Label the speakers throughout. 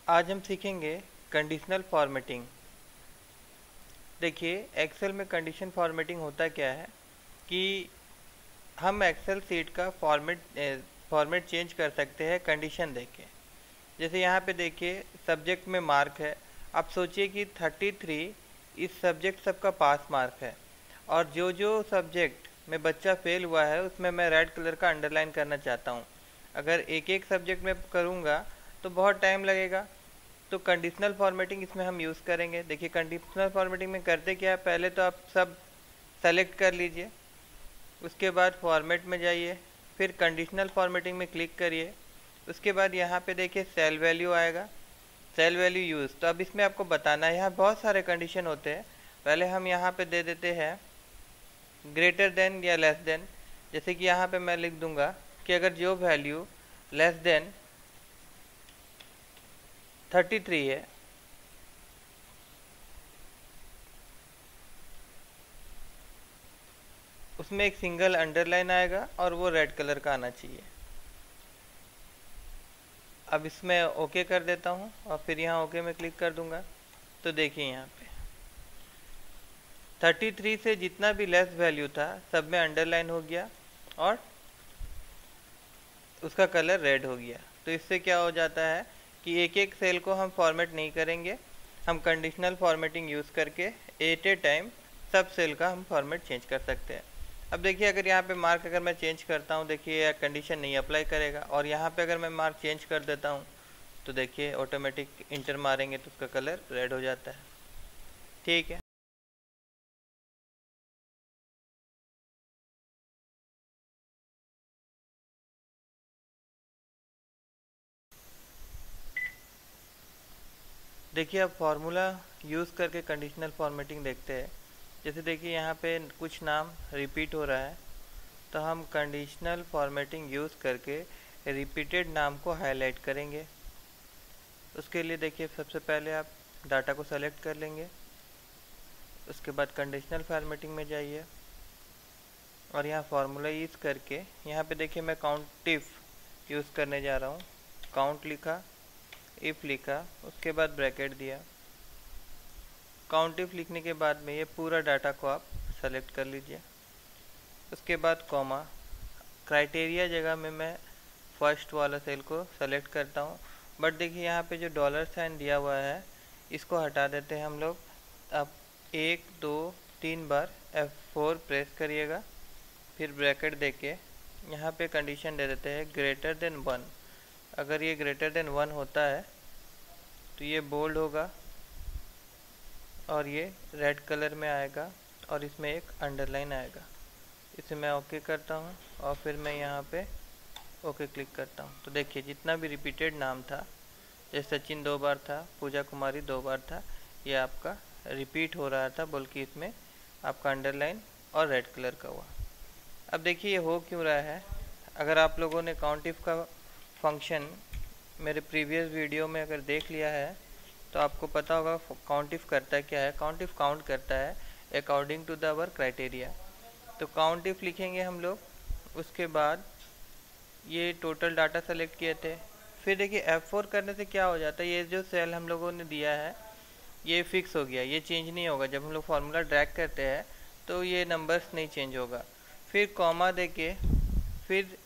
Speaker 1: आज हम सीखेंगे कंडीशनल फॉर्मेटिंग। देखिए, एक्सेल में कंडीशन फॉर्मेटिंग होता क्या है कि हम एक्सेल सीट का फॉर्मेट चेंज कर सकते हैं कंडीशन देके। जैसे यहाँ पे देखिए सब्जेक्ट में मार्क है। आप सोचिए कि 33 इस सब्जेक्ट सबका पास मार्क है, और जो जो सब्जेक्ट में बच्चा फेल हुआ है उसमें मैं रेड कलर का अंडरलाइन करना चाहता हूँ। अगर एक एक सब्जेक्ट में करूँगा तो बहुत टाइम लगेगा। तो कंडीशनल फॉर्मेटिंग इसमें हम यूज़ करेंगे। देखिए कंडीशनल फॉर्मेटिंग में करते क्या है, पहले तो आप सब सेलेक्ट कर लीजिए, उसके बाद फॉर्मेट में जाइए, फिर कंडीशनल फॉर्मेटिंग में क्लिक करिए। उसके बाद यहाँ पे देखिए सेल वैल्यू आएगा, सेल वैल्यू यूज़। तो अब इसमें आपको बताना है, यहाँ बहुत सारे कंडीशन होते हैं। पहले हम यहाँ पे दे देते हैं ग्रेटर देन या लेस देन। जैसे कि यहाँ पे मैं लिख दूंगा कि अगर जो वैल्यू लेस देन 33 है उसमें एक सिंगल अंडरलाइन आएगा और वो रेड कलर का आना चाहिए। अब इसमें ओके कर देता हूँ और फिर यहाँ ओके में क्लिक कर दूंगा। तो देखिए यहाँ पे 33 से जितना भी लेस वैल्यू था सब में अंडरलाइन हो गया और उसका कलर रेड हो गया। तो इससे क्या हो जाता है कि एक एक सेल को हम फॉर्मेट नहीं करेंगे, हम कंडीशनल फॉर्मेटिंग यूज़ करके एट ए टाइम सब सेल का हम फॉर्मेट चेंज कर सकते हैं। अब देखिए अगर यहाँ पे मार्क अगर मैं चेंज करता हूँ, देखिए यह कंडीशन नहीं अप्लाई करेगा। और यहाँ पे अगर मैं मार्क चेंज कर देता हूँ तो देखिए ऑटोमेटिक इंटर मारेंगे तो उसका कलर रेड हो जाता है। ठीक है। देखिए अब फार्मूला यूज़ करके कंडीशनल फॉर्मेटिंग देखते हैं। जैसे देखिए यहाँ पे कुछ नाम रिपीट हो रहा है, तो हम कंडीशनल फॉर्मेटिंग यूज़ करके रिपीटेड नाम को हाईलाइट करेंगे। उसके लिए देखिए सबसे पहले आप डाटा को सेलेक्ट कर लेंगे, उसके बाद कंडीशनल फॉर्मेटिंग में जाइए और यहाँ फार्मूला यूज़ करके यहाँ पे देखिए मैं काउंट इफ यूज़ करने जा रहा हूँ। काउंट लिखा, इफ़ लिखा, उसके बाद ब्रैकेट दिया। काउंट इफ लिखने के बाद में ये पूरा डाटा को आप सेलेक्ट कर लीजिए। उसके बाद कॉमा, क्राइटेरिया जगह में मैं फर्स्ट वाला सेल को सेलेक्ट करता हूँ। बट देखिए यहाँ पे जो डॉलर साइन दिया हुआ है इसको हटा देते हैं हम लोग। अब 1 2 3 बार F4 प्रेस करिएगा, फिर ब्रैकेट देके यहाँ पे कंडीशन दे देते हैं ग्रेटर देन 1। अगर ये ग्रेटर देन 1 होता है तो ये बोल्ड होगा और ये रेड कलर में आएगा और इसमें एक अंडरलाइन आएगा। इसे मैं ओके करता हूँ और फिर मैं यहाँ पे ओके क्लिक करता हूँ। तो देखिए जितना भी रिपीटेड नाम था, जैसे सचिन 2 बार था, पूजा कुमारी 2 बार था, ये आपका रिपीट हो रहा था, बल्कि इसमें आपका अंडरलाइन और रेड कलर का हुआ। अब देखिए ये हो क्यों रहा है। अगर आप लोगों ने काउंट इफ का फंक्शन मेरे प्रीवियस वीडियो में अगर देख लिया है तो आपको पता होगा काउंट इफ करता क्या है। काउंट इफ काउंट करता है according to the our criteria. तो काउंट इफ लिखेंगे हम लोग, उसके बाद ये टोटल डाटा सेलेक्ट किए थे। फिर देखिए F4 करने से क्या हो जाता है, ये जो सेल हम लोगों ने दिया है ये फिक्स हो गया, ये चेंज नहीं होगा। जब हम लोग फार्मूला ड्रैग करते हैं तो ये नंबर्स नहीं चेंज होगा। फिर कॉमा देके फिर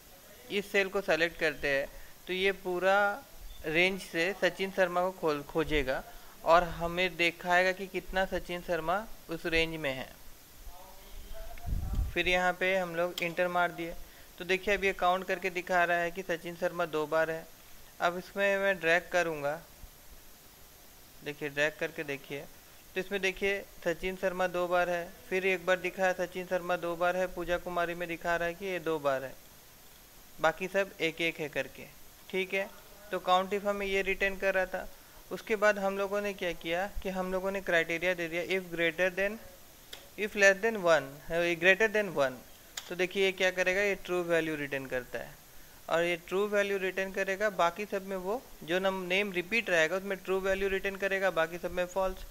Speaker 1: इस सेल को सेलेक्ट करते हैं तो ये पूरा रेंज से सचिन शर्मा को खोजेगा और हमें दिखाएगा कि कितना सचिन शर्मा उस रेंज में है। फिर यहाँ पे हम लोग इंटर मार दिए तो देखिए अब ये काउंट करके दिखा रहा है कि सचिन शर्मा 2 बार है। अब इसमें मैं ड्रैग करूँगा, देखिए ड्रैग करके देखिए तो इसमें देखिए सचिन शर्मा 2 बार है, फिर एक बार दिखा है सचिन शर्मा 2 बार है, पूजा कुमारी में दिखा रहा है कि ये 2 बार है, बाकी सब एक एक है करके। ठीक है, तो काउंट इफ हमें ये रिटर्न कर रहा था। उसके बाद हम लोगों ने क्या किया कि हम लोगों ने क्राइटेरिया दे दिया if greater than, if less than 1, greater than 1। तो देखिए ये क्या करेगा, ये ट्रू वैल्यू रिटर्न करता है और ये ट्रू वैल्यू रिटर्न करेगा। बाकी सब में वो जो नेम रिपीट रहेगा उसमें ट्रू वैल्यू रिटर्न करेगा, बाकी सब में फॉल्स।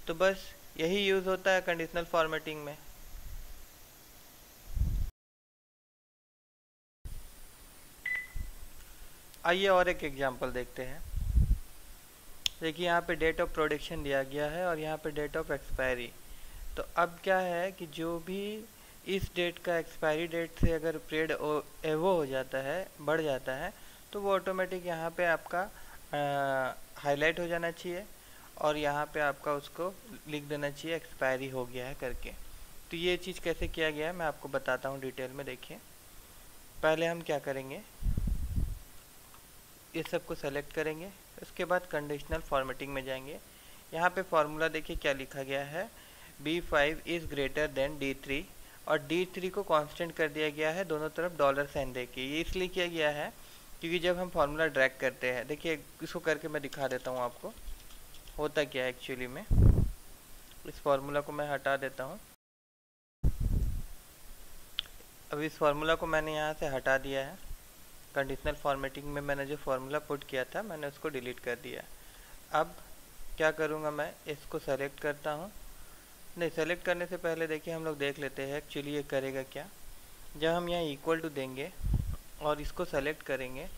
Speaker 1: तो बस यही यूज़ होता है कंडीशनल फॉर्मेटिंग में। आइए और एक एग्जांपल देखते हैं। देखिए यहाँ पे डेट ऑफ प्रोडक्शन दिया गया है और यहाँ पे डेट ऑफ एक्सपायरी। तो अब क्या है कि जो भी इस डेट का एक्सपायरी डेट से अगर पीरियड एवो हो जाता है, बढ़ जाता है, तो वो ऑटोमेटिक यहाँ पे आपका हाईलाइट हो जाना चाहिए और यहाँ पे आपका उसको लिख देना चाहिए एक्सपायरी हो गया है करके। तो ये चीज़ कैसे किया गया है मैं आपको बताता हूँ डिटेल में। देखिए पहले हम क्या करेंगे, इस सब को सेलेक्ट करेंगे, उसके बाद कंडीशनल फॉर्मेटिंग में जाएंगे। यहाँ पे फॉर्मूला देखिए क्या लिखा गया है, B5 is greater than D3 और D3 को कांस्टेंट कर दिया गया है दोनों तरफ डॉलर साइन दे के। ये इसलिए किया गया है क्योंकि जब हम फार्मूला ड्रैग करते हैं, देखिए इसको करके मैं दिखा देता हूँ आपको होता क्या है एक्चुअली में। इस फार्मूला को मैं हटा देता हूँ। अब इस फार्मूला को मैंने यहाँ से हटा दिया है। कंडीशनल फॉर्मेटिंग में मैंने जो फार्मूला पुट किया था मैंने उसको डिलीट कर दिया। अब क्या करूँगा, मैं इसको सेलेक्ट करता हूँ। नहीं, सेलेक्ट करने से पहले देखिए हम लोग देख लेते हैं एक्चुअली ये करेगा क्या। जब हम यहाँ इक्वल टू देंगे और इसको सेलेक्ट करेंगे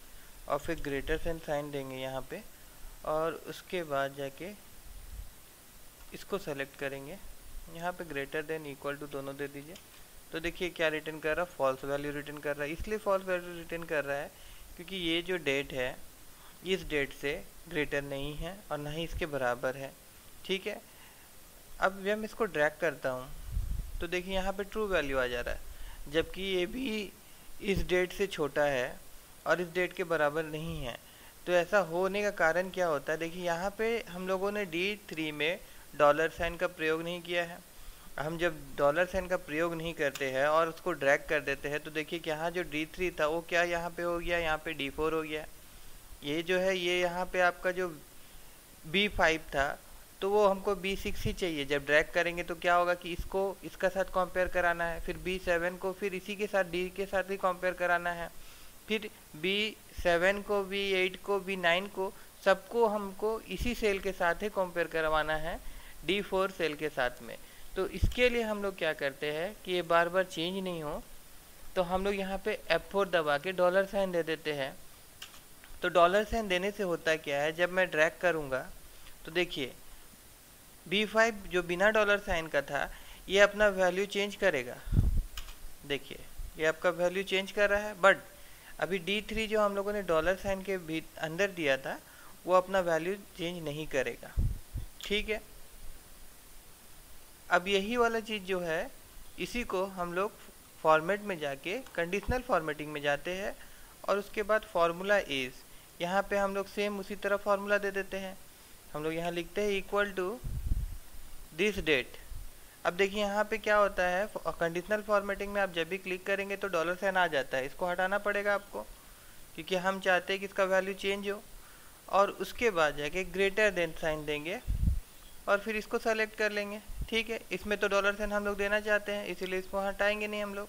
Speaker 1: और फिर ग्रेटर देन साइन देंगे यहाँ पे, और उसके बाद जाके इसको सेलेक्ट करेंगे, यहाँ पे ग्रेटर देन इक्वल टू दोनों दे दीजिए। तो देखिए क्या रिटर्न कर रहा है, फॉल्स वैल्यू रिटर्न कर रहा है। इसलिए फॉल्स वैल्यू रिटर्न कर रहा है क्योंकि ये जो डेट है इस डेट से ग्रेटर नहीं है और ना ही इसके बराबर है। ठीक है, अब जब मैं इसको ड्रैग करता हूँ तो देखिए यहाँ पे ट्रू वैल्यू आ जा रहा है, जबकि ये भी इस डेट से छोटा है और इस डेट के बराबर नहीं है। तो ऐसा होने का कारण क्या होता है, देखिए यहाँ पे हम लोगों ने D3 में डॉलर साइन का प्रयोग नहीं किया है। हम जब डॉलर साइन का प्रयोग नहीं करते हैं और उसको ड्रैग कर देते हैं तो देखिए कि यहाँ जो D3 था वो क्या यहाँ पे हो गया, यहाँ पे D4 हो गया। ये जो है ये यहाँ पे आपका जो B5 था तो वो हमको B6 ही चाहिए। जब ड्रैग करेंगे तो क्या होगा कि इसको इसका साथ कंपेयर कराना है, फिर B7 को फिर इसी के साथ D के साथ ही कंपेयर कराना है, फिर B7 को B8 को B9 को सबको हमको इसी सेल के साथ ही कंपेयर करवाना है D4 सेल के साथ में। तो इसके लिए हम लोग क्या करते हैं कि ये बार बार चेंज नहीं हो तो हम लोग यहाँ पे F4 दबा के डॉलर साइन दे देते हैं। तो डॉलर साइन देने से होता क्या है, जब मैं ड्रैग करूँगा तो देखिए B5 जो बिना डॉलर साइन का था ये अपना वैल्यू चेंज करेगा। देखिए ये आपका वैल्यू चेंज कर रहा है, बट अभी D3 जो हम लोगों ने डॉलर साइन के भी अंदर दिया था वो अपना वैल्यू चेंज नहीं करेगा। ठीक है, अब यही वाला चीज़ जो है इसी को हम लोग फॉर्मेट में जाके कंडीशनल फॉर्मेटिंग में जाते हैं और उसके बाद फार्मूला इज़, यहाँ पे हम लोग सेम उसी तरह फार्मूला दे देते हैं। हम लोग यहाँ लिखते हैं इक्वल टू दिस डेट। अब देखिए यहाँ पे क्या होता है, कंडीशनल फॉर्मेटिंग में आप जब भी क्लिक करेंगे तो डॉलर साइन आ जाता है। इसको हटाना पड़ेगा आपको क्योंकि हम चाहते हैं कि इसका वैल्यू चेंज हो, और उसके बाद जाके ग्रेटर देन साइन देंगे और फिर इसको सेलेक्ट कर लेंगे। ठीक है, इसमें तो डॉलर साइन हम लोग देना चाहते हैं इसीलिए इसको हटाएंगे नहीं हम लोग।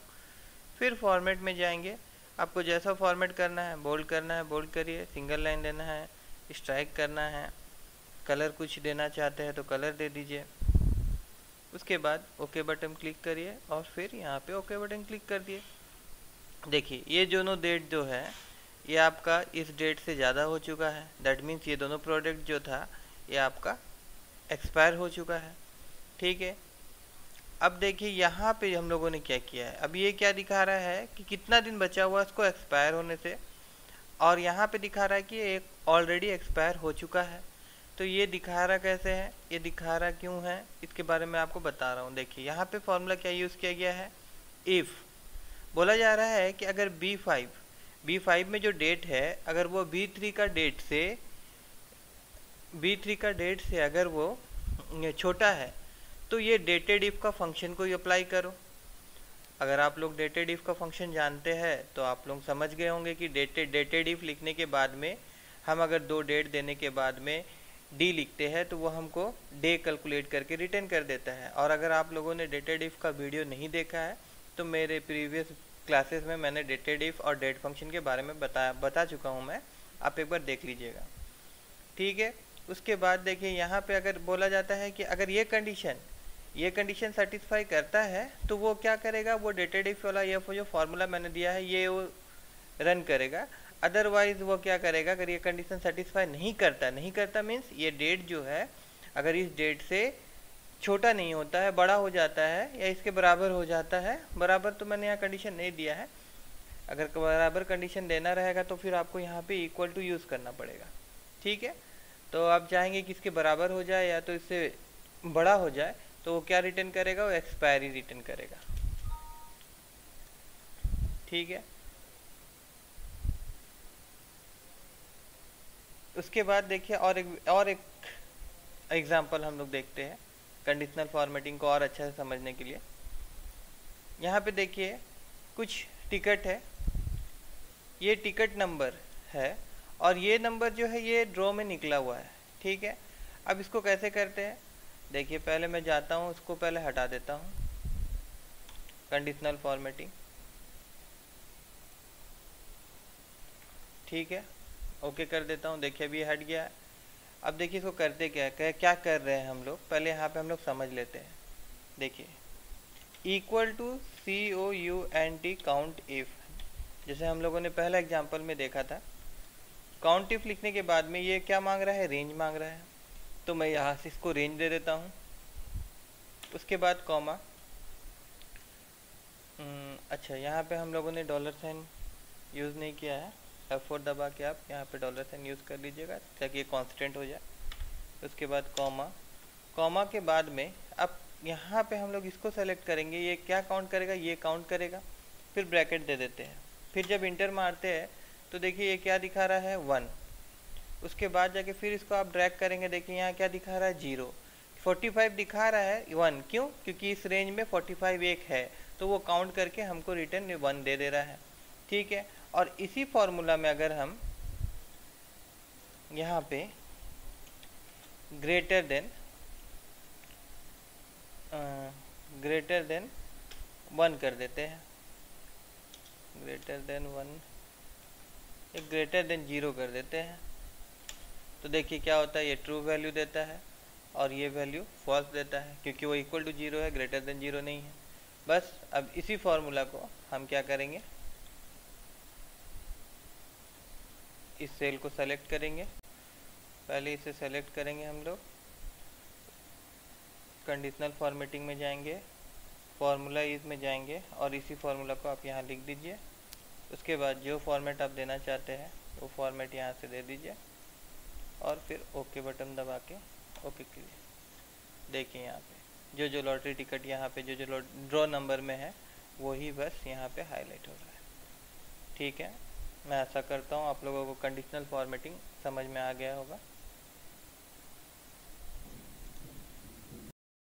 Speaker 1: फिर फॉर्मेट में जाएंगे, आपको जैसा फॉर्मेट करना है, बोल्ड करना है बोल्ड करिए, सिंगल लाइन देना है, स्ट्राइक करना है, कलर कुछ देना चाहते हैं तो कलर दे दीजिए। उसके बाद ओके बटन क्लिक करिए और फिर यहाँ पे ओके बटन क्लिक कर दिए। देखिए ये दोनों डेट जो है ये आपका इस डेट से ज़्यादा हो चुका है। दैट मीन्स ये दोनों प्रोडक्ट जो था ये आपका एक्सपायर हो चुका है। ठीक है, अब देखिए यहाँ पे हम लोगों ने क्या किया है, अब ये क्या दिखा रहा है कि कितना दिन बचा हुआ इसको एक्सपायर होने से, और यहाँ पे दिखा रहा है कि एक ऑलरेडी एक्सपायर हो चुका है। तो ये दिखा रहा कैसे है, ये दिखा रहा क्यों है, इसके बारे में आपको बता रहा हूँ। देखिए यहाँ पे फॉर्मूला क्या यूज़ किया गया है, इफ़। बोला जा रहा है कि अगर B5 में जो डेट है अगर वो B3 का डेट से अगर वो छोटा है तो ये डेटेड इफ़ का फंक्शन को ही अप्लाई करो। अगर आप लोग डेटेड इफ़ का फंक्शन जानते हैं तो आप लोग समझ गए होंगे कि डेटेड इफ़ लिखने के बाद में हम अगर दो डेट देने के बाद में डी लिखते हैं तो वो हमको डे कैलकुलेट करके रिटर्न कर देता है। और अगर आप लोगों ने डेटेड इफ़ का वीडियो नहीं देखा है तो मेरे प्रीवियस क्लासेस में मैंने डेटेड इफ़ और डेट फंक्शन के बारे में बता चुका हूँ मैं, आप एक बार देख लीजिएगा। ठीक है, उसके बाद देखिए यहाँ पे अगर बोला जाता है कि अगर ये कंडीशन सेटिस्फाई करता है तो वो क्या करेगा, वो डेटेड इफ़ वाला ये जो फार्मूला मैंने दिया है ये वो रन करेगा। अदरवाइज वो क्या करेगा, अगर ये कंडीशन सेटिस्फाई नहीं करता मीन्स ये डेट जो है अगर इस डेट से छोटा नहीं होता है, बड़ा हो जाता है या इसके बराबर हो जाता है, बराबर तो मैंने यहाँ कंडीशन नहीं दिया है, अगर बराबर कंडीशन देना रहेगा तो फिर आपको यहाँ पे इक्वल टू यूज़ करना पड़ेगा। ठीक है, तो आप चाहेंगे कि इसके बराबर हो जाए या तो इससे बड़ा हो जाए, तो वो क्या रिटर्न करेगा, वो एक्सपायरी रिटर्न करेगा। ठीक है, उसके बाद देखिए और एक एग्जांपल हम लोग देखते हैं कंडीशनल फॉर्मेटिंग को और अच्छा से समझने के लिए। यहाँ पे देखिए कुछ टिकट है, ये टिकट नंबर है और ये नंबर जो है ये ड्रॉ में निकला हुआ है। ठीक है, अब इसको कैसे करते हैं, देखिए पहले मैं जाता हूँ, उसको पहले हटा देता हूँ, कंडीशनल फॉर्मेटिंग। ठीक है, ओके कर देता हूँ, देखिए अभी हट गया है। अब देखिए इसको करते क्या है, क्या कर रहे हैं हम लोग, पहले यहाँ पे हम लोग समझ लेते हैं। देखिए equal to COUNT count if, जैसे हम लोगों ने पहला एग्जांपल में देखा था, काउंट इफ लिखने के बाद में ये क्या मांग रहा है, रेंज मांग रहा है, तो मैं यहाँ से इसको रेंज दे देता हूँ। उसके बाद कॉमा, अच्छा यहाँ पे हम लोगों ने डॉलर साइन यूज़ नहीं किया है, F4 दबा के आप यहाँ पे डॉलर साइन यूज़ कर लीजिएगा ताकि ये कांस्टेंट हो जाए। उसके बाद कॉमा, कॉमा के बाद में अब यहाँ पे हम लोग इसको सेलेक्ट करेंगे, ये क्या काउंट करेगा, ये काउंट करेगा, फिर ब्रैकेट दे देते हैं, फिर जब इंटर मारते हैं तो देखिए ये क्या दिखा रहा है 1। उसके बाद जाके फिर इसको आप ड्रैग करेंगे, देखिए यहाँ क्या दिखा रहा है 0, 45 दिखा रहा है 1, क्यों, क्योंकि इस रेंज में 45 एक है, तो वो काउंट करके हमको रिटर्न 1 दे रहा है। ठीक है, और इसी फॉर्मूला में अगर हम यहाँ पे ग्रेटर देन 1 कर देते हैं, ग्रेटर देन 1, एक ग्रेटर देन 0 कर देते हैं, तो देखिए क्या होता है, ये ट्रू वैल्यू देता है और ये वैल्यू फॉल्स देता है, क्योंकि वो इक्वल टू 0 है, ग्रेटर देन 0 नहीं है। बस अब इसी फॉर्मूला को हम क्या करेंगे, इस सेल को सेलेक्ट करेंगे, पहले इसे सेलेक्ट करेंगे हम लोग, कंडीशनल फॉर्मेटिंग में जाएंगे, फार्मूला इज में जाएंगे और इसी फार्मूला को आप यहाँ लिख दीजिए। उसके बाद जो फॉर्मेट आप देना चाहते हैं वो फॉर्मेट यहाँ से दे दीजिए और फिर ओके बटन दबा के ओके कीजिए। देखिए यहाँ पे जो लॉटरी टिकट यहाँ पे जो ड्रॉ नंबर में है वही बस यहाँ पे हाईलाइट हो रहा है। ठीक है, मैं ऐसा करता हूँ, आप लोगों को कंडीशनल फॉर्मेटिंग समझ में आ गया होगा।